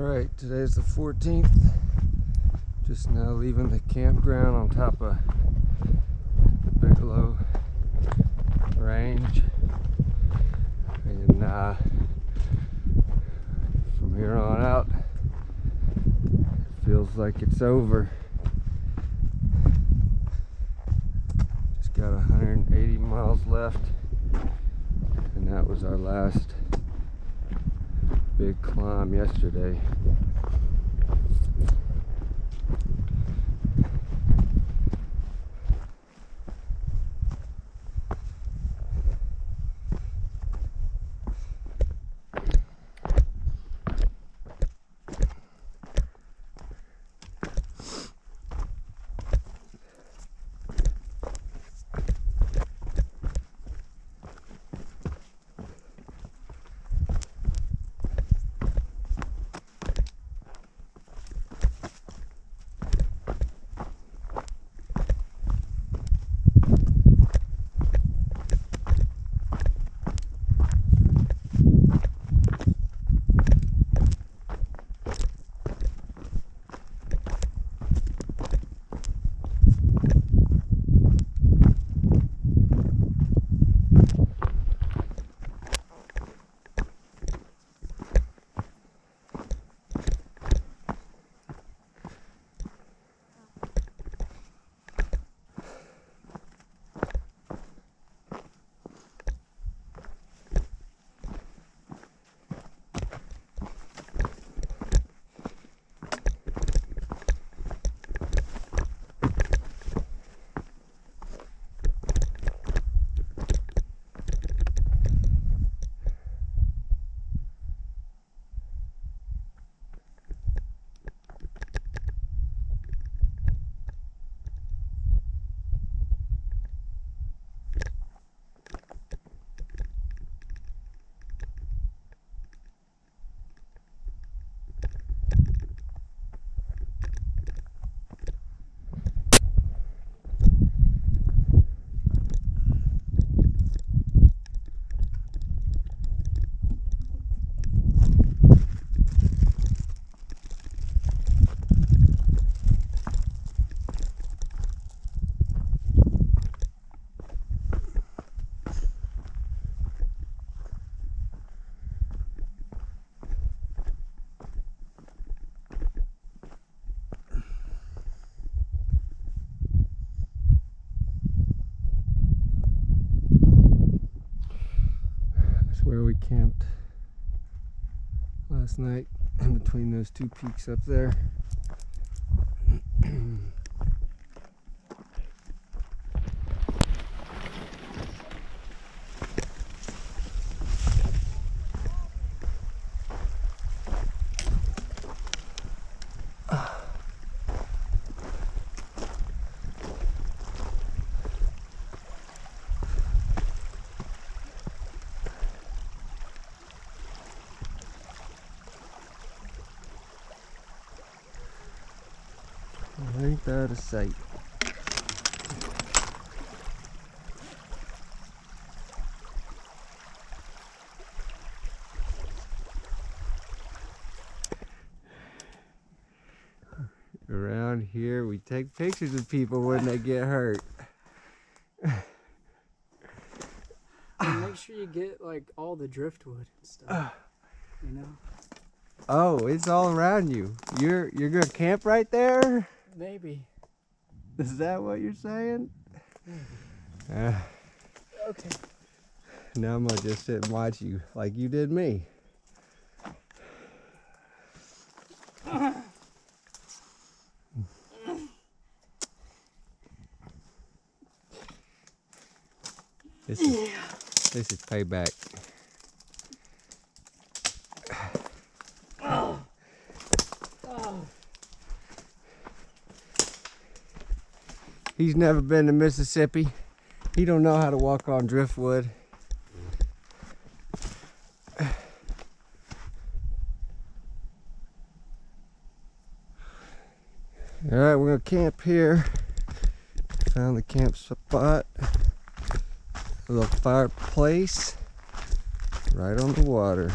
Alright, today's the 14th. Just now leaving the campground on top of the Bigelow Range. And from here on out, it feels like it's over. Just got 180 miles left. And that was our last big climb yesterday. Where we camped last night, in between those two peaks up there. Ain't that a sight? Around here, we take pictures of people when they get hurt. And make sure you get like all the driftwood and stuff. You know? Oh, it's all around you. You're gonna camp right there? Maybe. Is that what you're saying? Maybe. Okay. Now I'm gonna just sit and watch you like you did me. This is payback. Oh. Oh. He's never been to Mississippi. He don't know how to walk on driftwood. All right, we're gonna camp here. Found the camp spot. A little fireplace right on the water.